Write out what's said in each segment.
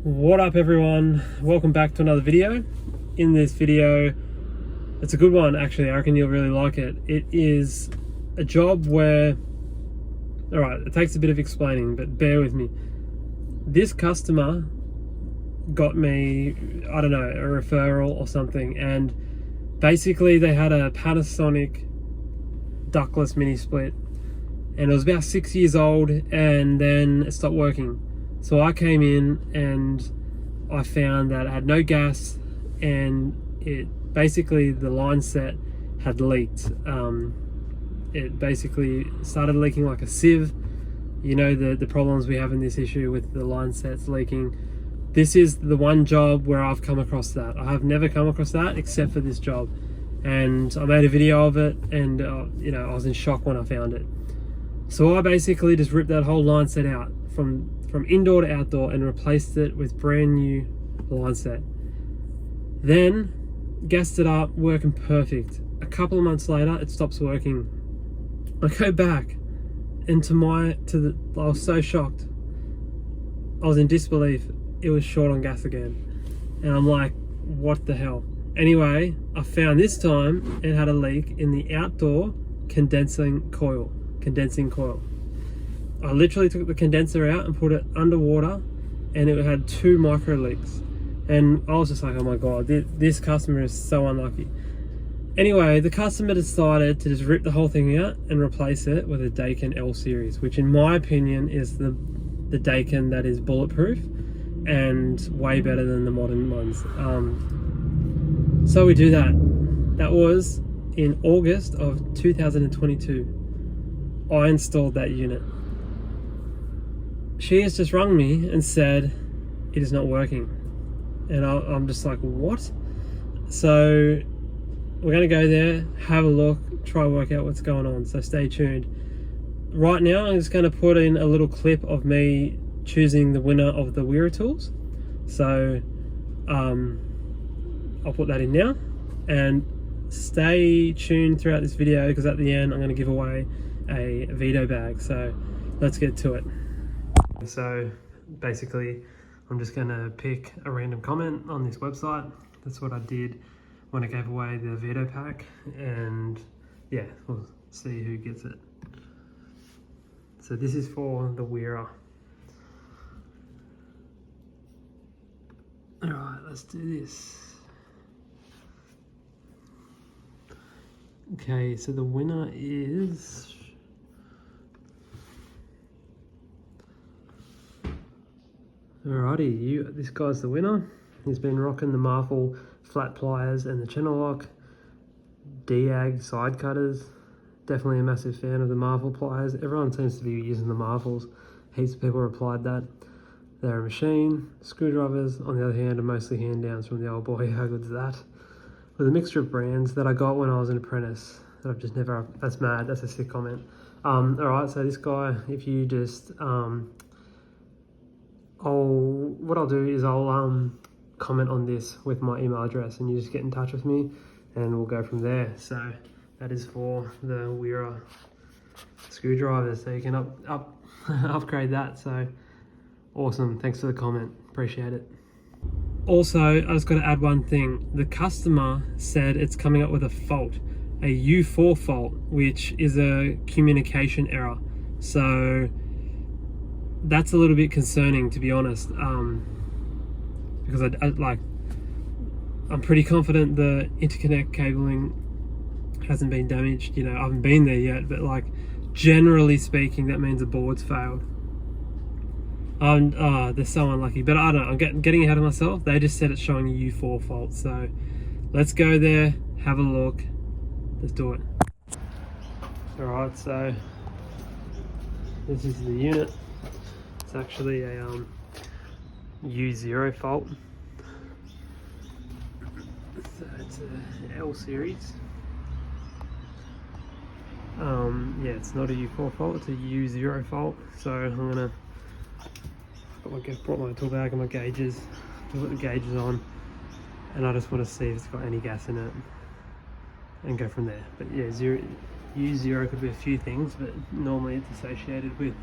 What up everyone, welcome back to another video. In this video, it's a good one actually, I reckon you'll really like it. It is a job where, alright, it takes a bit of explaining, but bear with me. This customer got me, I don't know, a referral or something, and basically they had a Panasonic ductless mini split, and it was about 6 years old, and then it stopped working. So I came in and I found that it had no gas, and it basically, the line set had leaked. It basically started leaking like a sieve. You know, the problems we have in this issue with the line sets leaking. This is the one job where I've come across that. I have never come across that except for this job. And I made a video of it, and you know, I was in shock when I found it. So I basically just ripped that whole line set out from indoor to outdoor and replaced it with brand new line set. Then gassed it up, working perfect. A couple of months later, it stops working. I go back, and I was so shocked. I was in disbelief. It was short on gas again, and I'm like, what the hell? Anyway, I found this time it had a leak in the outdoor condensing coil. I literally took the condenser out and put it underwater, and it had 2 micro leaks. And I was just like, oh my god, this customer is so unlucky. Anyway, the customer decided to just rip the whole thing out and replace it with a Daikin L series, which in my opinion is the Daikin that is bulletproof and way better than the modern ones. So we do that. That was in August of 2022. I installed that unit. She has just rung me and said it is not working, and I'm just like, what? So we're going to go there, have a look, try and work out what's going on, so stay tuned. Right now I'm just going to put in a little clip of me choosing the winner of the Weira tools. So I'll put that in now, and stay tuned throughout this video, because at the end I'm going to give away a veto bag. So let's get to it. So basically I'm just going to pick a random comment on this website. That's what I did when I gave away the veto pack, and yeah, we'll see who gets it. So this is for the Weira. Alright, let's do this. Okay, so the winner is... Alrighty, this guy's the winner. He's been rocking the Marvel flat pliers and the channel lock, Diag side cutters. Definitely a massive fan of the Marvel pliers. Everyone seems to be using the Marvels. Heaps of people replied that. They're a machine. Screwdrivers, on the other hand, are mostly hand downs from the old boy. How good's that? With a mixture of brands that I got when I was an apprentice that I've just never... That's mad. That's a sick comment. Alright, so this guy, if you just... what I'll do is I'll comment on this with my email address, and you just get in touch with me and we'll go from there. So that is for the Weira screwdrivers, so you can upgrade that. So awesome, thanks for the comment, appreciate it. Also, I just got to add one thing. The customer said it's coming up with a fault, a U4 fault, which is a communication error. So that's a little bit concerning, to be honest, because I'm pretty confident the interconnect cabling hasn't been damaged. You know, I haven't been there yet, but like generally speaking, that means the board's failed. They're so unlucky, but I don't know, I'm getting ahead of myself. They just said it's showing a U4 fault, so let's go there, have a look, let's do it. Alright, so this is the unit. It's actually a U0 fault. So it's a L series. Yeah, it's not a U4 fault, it's a U0 fault. So I'm gonna brought my tool bag and my gauges, put the gauges on, and I just want to see if it's got any gas in it and go from there. But yeah, U0 could be a few things, but normally it's associated with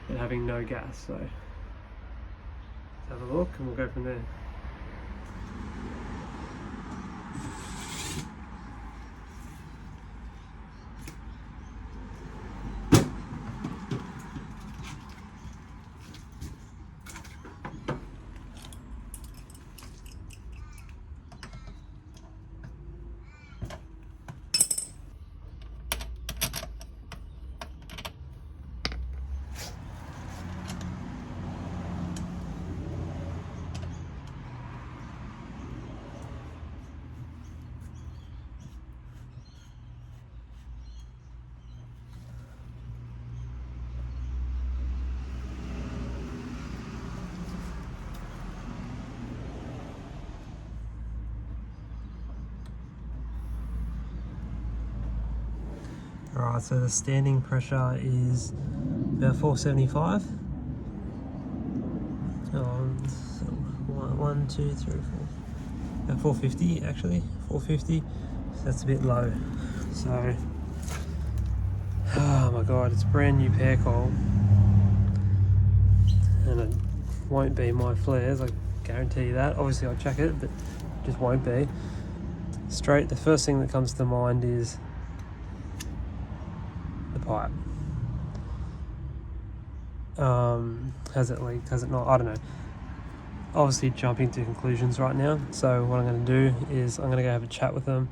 it having no gas. So have a look and we'll go from there. Alright, so the standing pressure is about 475. So 1, 2, 3, 4. About 450 actually, 450. So that's a bit low. So, oh my god, it's brand new pair coil. And it won't be my flares, I guarantee you that. Obviously I'll check it, but it just won't be. Straight, the first thing that comes to mind is pipe. Has it leaked? Has it not? I don't know. Obviously jumping to conclusions right now. So what I'm going to do is I'm going to go have a chat with them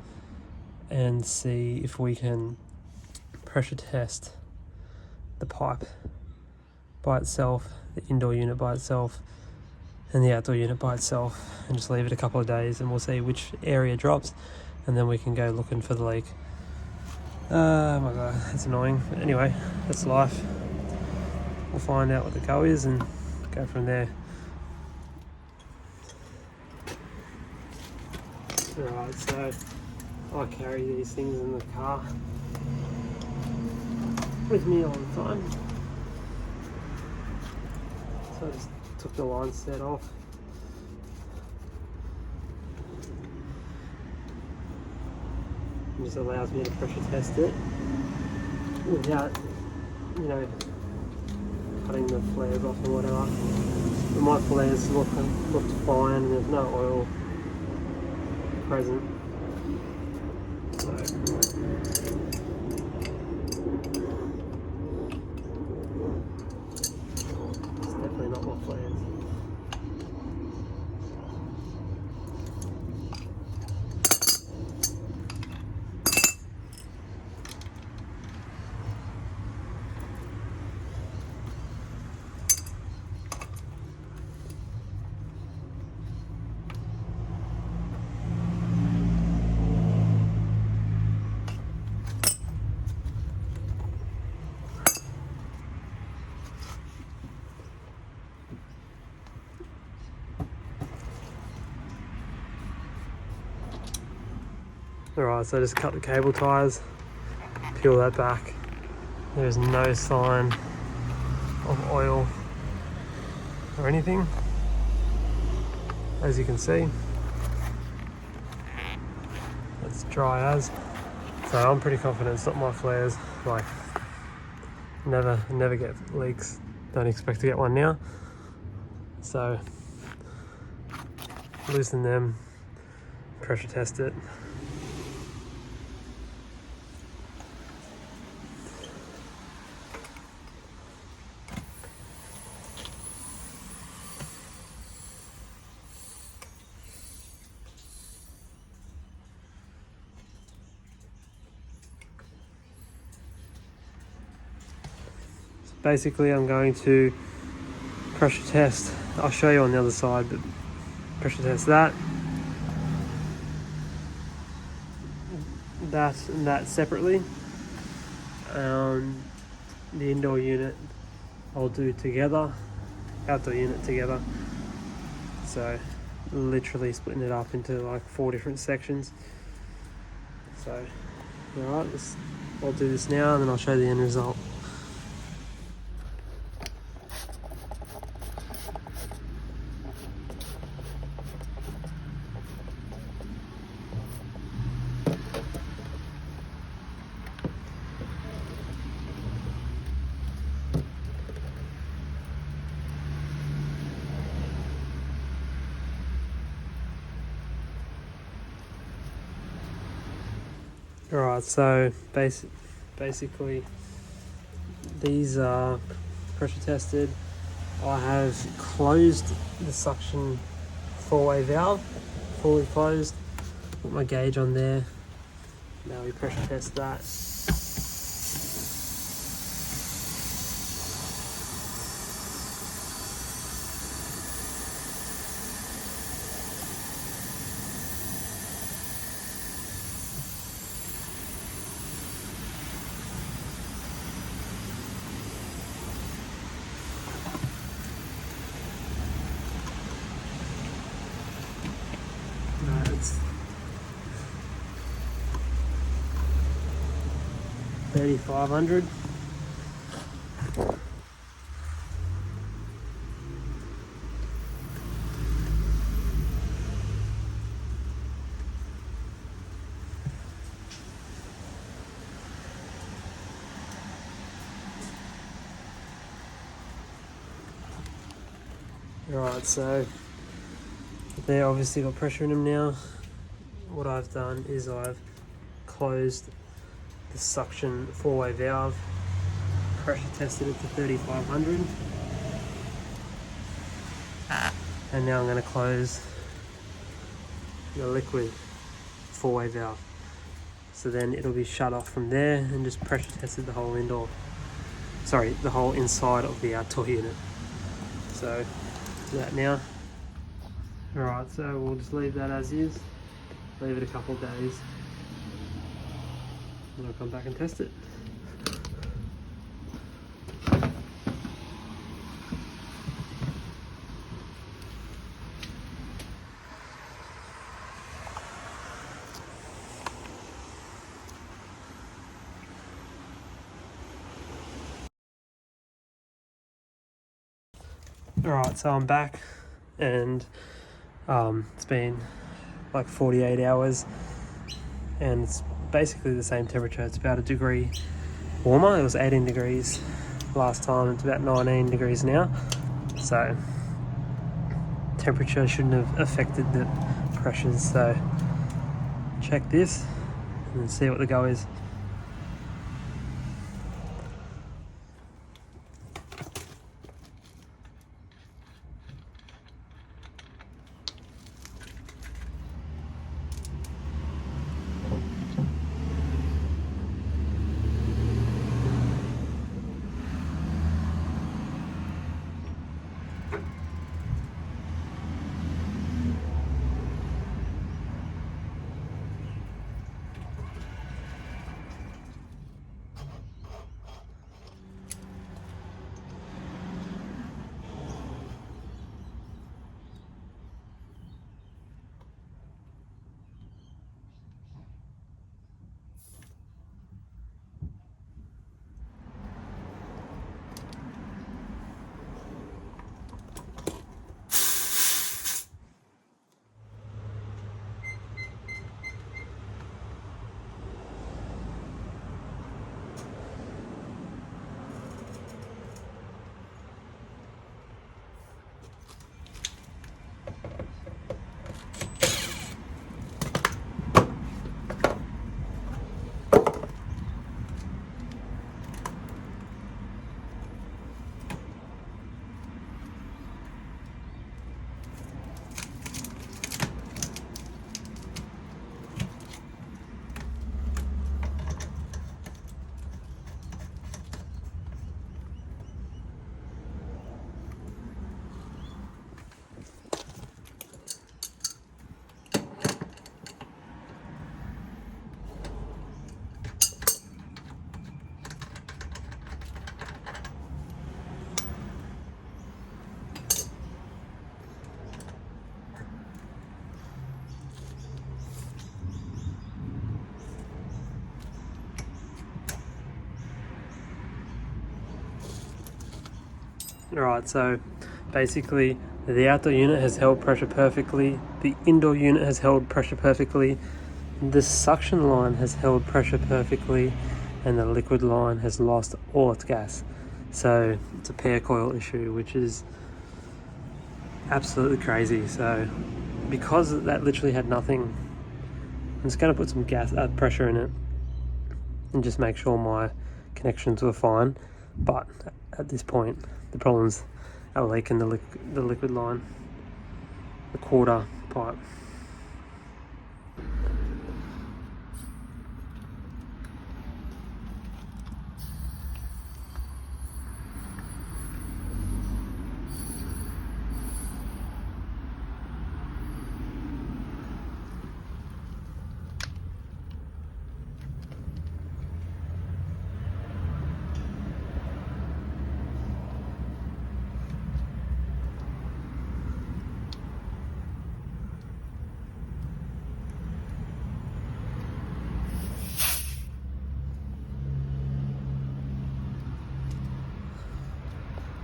and see if we can pressure test the pipe by itself, the indoor unit by itself, and the outdoor unit by itself, and just leave it a couple of days and we'll see which area drops, and then we can go looking for the leak. Oh my god, that's annoying. But anyway, that's life. We'll find out what the go is and go from there. Alright, so I carry these things in the car with me all the time. So I just took the line set off. It just allows me to pressure test it without, you know, cutting the flares off or whatever. But my flares looked fine and there's no oil present. So it's definitely not my flares. Alright, so just cut the cable ties, peel that back. There's no sign of oil or anything, as you can see. It's dry as. So I'm pretty confident it's not my flares. Like, never get leaks. Don't expect to get one now. So loosen them, pressure test it. Basically, I'm going to pressure test. I'll show you on the other side, but pressure test that and that separately. The indoor unit I'll do together, outdoor unit together. So literally splitting it up into like 4 different sections. So alright, I'll do this now and then I'll show you the end result. Alright, so basically these are pressure tested. I have closed the suction four-way valve, fully closed. Put my gauge on there. Now we pressure test that. It's 3,500. Right, so they obviously got pressure in them now. What I've done is I've closed the suction four-way valve, pressure tested it to 3,500, and now I'm going to close the liquid four-way valve. So then it'll be shut off from there and just pressure tested the whole the whole inside of the toy unit. So do that now. Alright, so we'll just leave that as is, leave it a couple of days, and I'll come back and test it. Alright, so I'm back, and it's been like 48 hours, and it's basically the same temperature. It's about 1 degree warmer. It was 18 degrees last time. It's about 19 degrees now. So temperature shouldn't have affected the pressures. So check this and see what the go is. Alright, so basically the outdoor unit has held pressure perfectly, the indoor unit has held pressure perfectly, the suction line has held pressure perfectly, and the liquid line has lost all its gas. So it's a pair coil issue, which is absolutely crazy. So because that literally had nothing, I'm just going to put some pressure in it and just make sure my connections were fine. But at this point, the problem's a leak in the liquid line, the quarter pipe.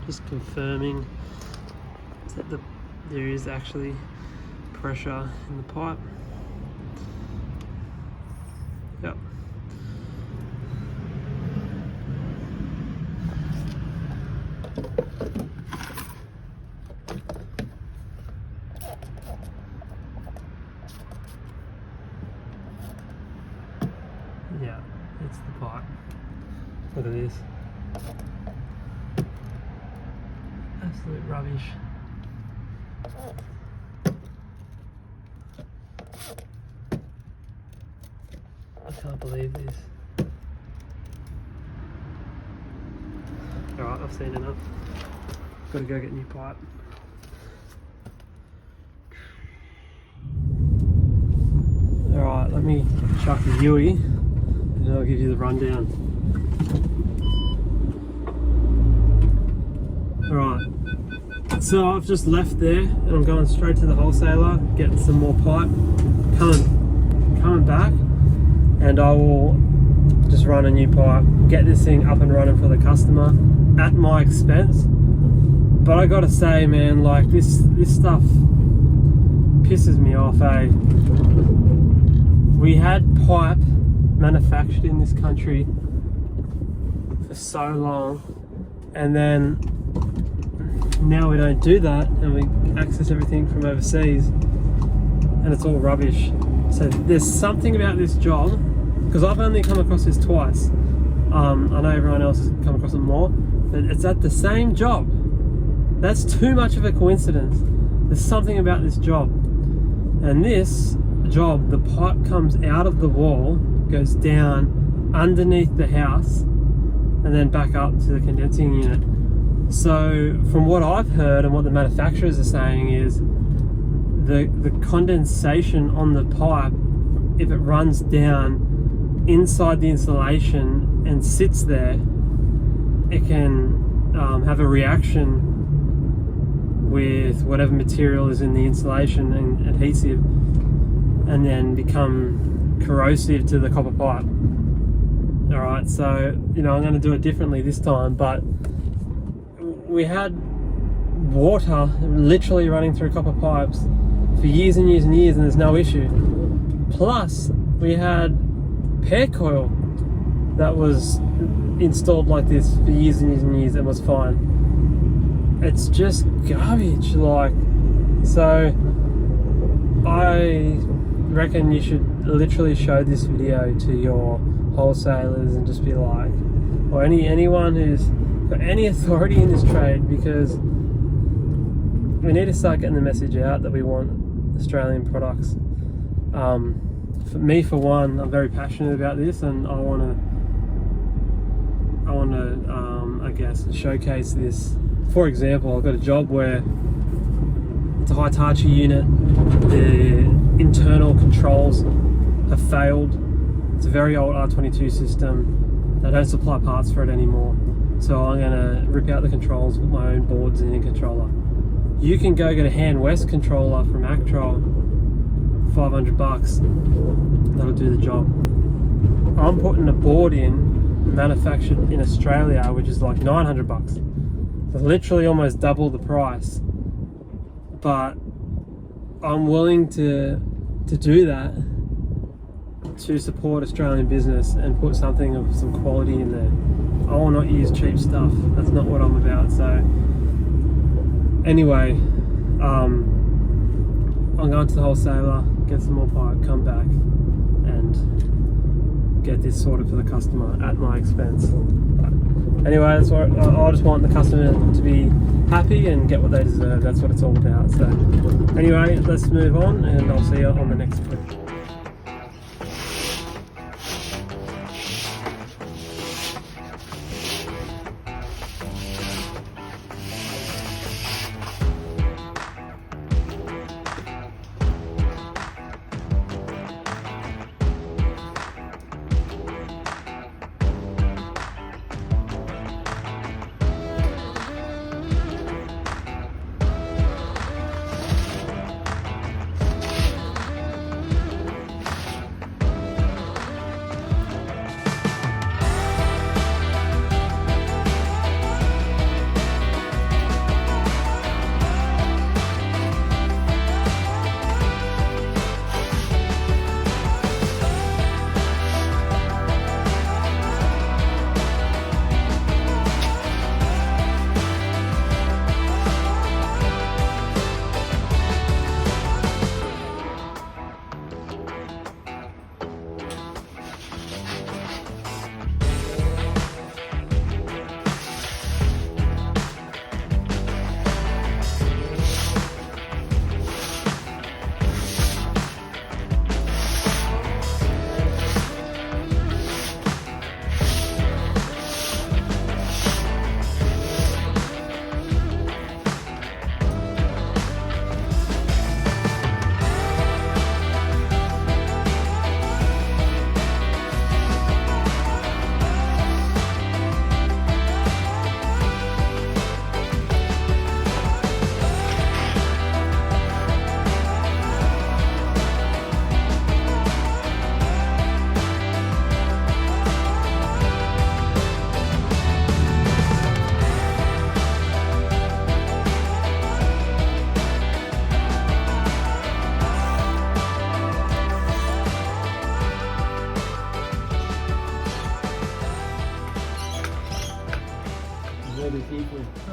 Just confirming that there is actually pressure in the pipe. Yep. Yeah, it's the pipe. Look at this. Absolute rubbish. I can't believe this. Alright, I've seen enough. Gotta go get new pipe. Alright, let me chuck the Yui and then I'll give you the rundown. Alright, so I've just left there and I'm going straight to the wholesaler, getting some more pipe, coming back, and I will just run a new pipe, get this thing up and running for the customer at my expense. But I gotta say, man, like this stuff pisses me off, eh? We had pipe manufactured in this country for so long, and then now we don't do that and we access everything from overseas and it's all rubbish. So there's something about this job, because I've only come across this twice. I know everyone else has come across it more, but it's at the same job. That's too much of a coincidence. There's something about this job. And this job, the pipe comes out of the wall, goes down underneath the house, and then back up to the condensing unit. So from what I've heard and what the manufacturers are saying is the condensation on the pipe, if it runs down inside the insulation and sits there, it can have a reaction with whatever material is in the insulation and adhesive, and then become corrosive to the copper pipe. Alright, so you know, I'm going to do it differently this time, but we had water literally running through copper pipes for years and years and years, and there's no issue. Plus we had pair coil that was installed like this for years and years and years and was fine. It's just garbage, like. So I reckon you should literally show this video to your wholesalers and just be like, or anyone who's got any authority in this trade, because we need to start getting the message out that we want Australian products. For me, for one, I'm very passionate about this, and I want to I guess showcase this. For example, I've got a job where it's a Hitachi unit. The internal controls have failed. It's a very old R22 system. They don't supply parts for it anymore. So I'm going to rip out the controls with my own boards and in controller. You can go get a Hand West controller from Actro, $500. That'll do the job. I'm putting a board in manufactured in Australia, which is like $900. So literally almost double the price. But I'm willing to do that to support Australian business and put something of some quality in there. I will not use cheap stuff. That's not what I'm about. So anyway, I'm going to the wholesaler, get some more pipe, come back, and get this sorted for the customer at my expense. But anyway, that's what I just want the customer to be happy and get what they deserve. That's what it's all about. So anyway, let's move on, and I'll see you on the next clip.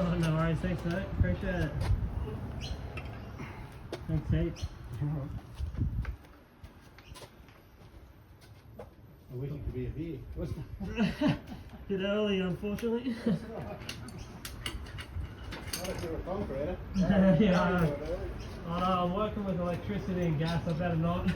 Oh, no worries. Thanks, mate. Appreciate it. Thanks, heaps. I wish it could be a beer. Bit early, unfortunately. Yeah, I know. I'm working with electricity and gas. I better not.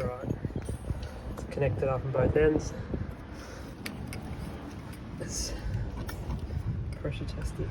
Alright, it's connected up on both ends. Let's pressure test it.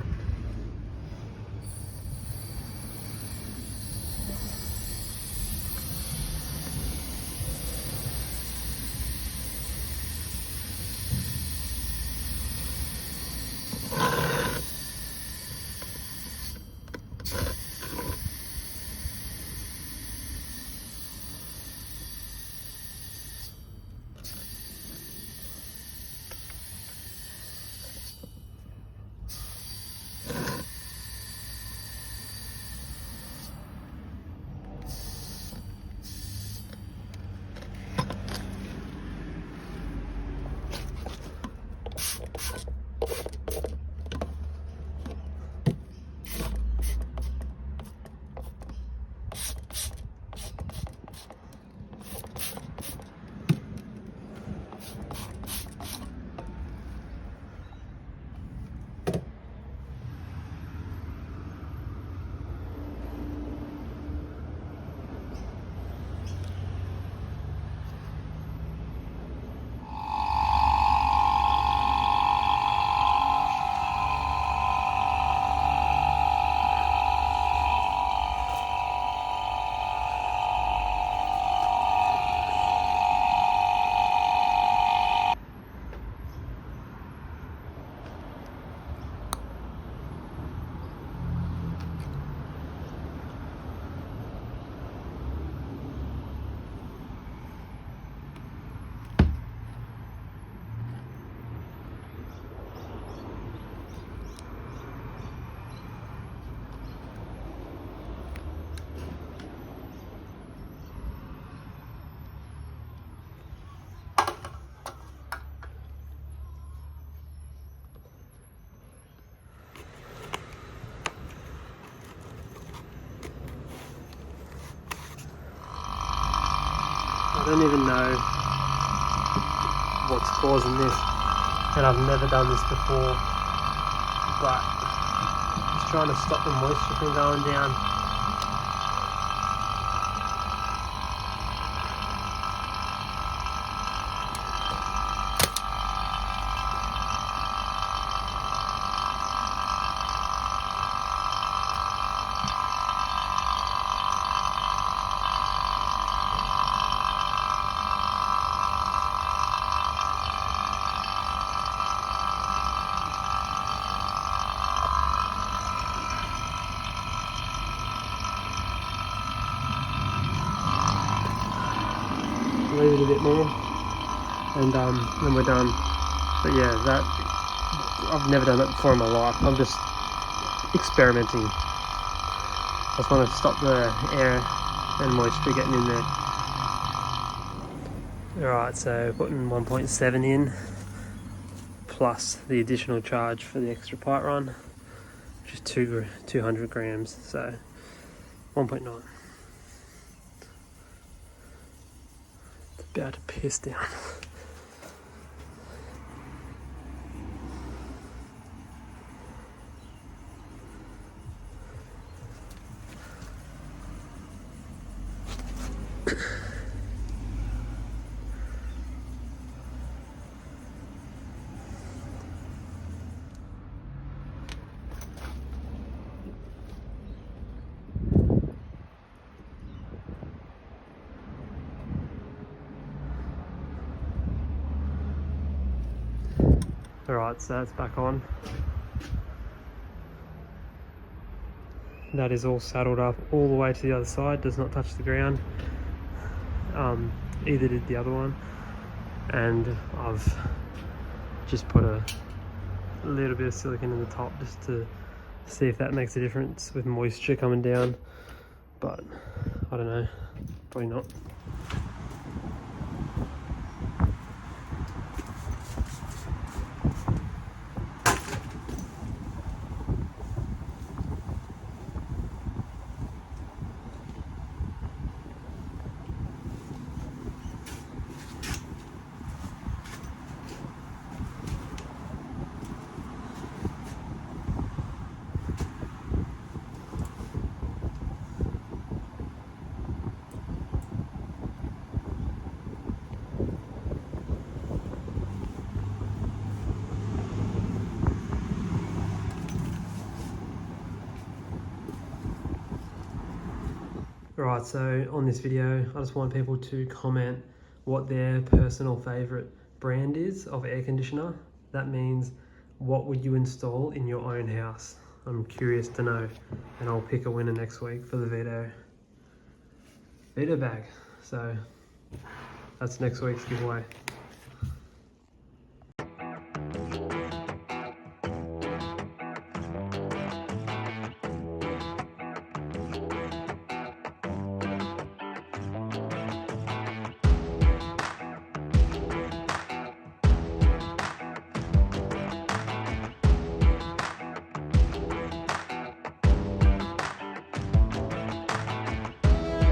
don't even know what's causing this, and I've never done this before, but just trying to stop the moisture from going down. Leave it a bit more, and then we're done. But yeah, that I've never done that before in my life. I'm just experimenting. I just want to stop the air and moisture getting in there. Alright, so putting 1.7 in plus the additional charge for the extra pipe run, which is 200 grams, so 1.9. About to piss down. Alright, so that's back on. That is all saddled up all the way to the other side, does not touch the ground. Either did the other one. And I've just put a little bit of silicone in the top just to see if that makes a difference with moisture coming down. But I don't know, probably not. Right, so on this video, I just want people to comment what their personal favorite brand is of air conditioner. That means what would you install in your own house? I'm curious to know, and I'll pick a winner next week for the veto bag. So that's next week's giveaway.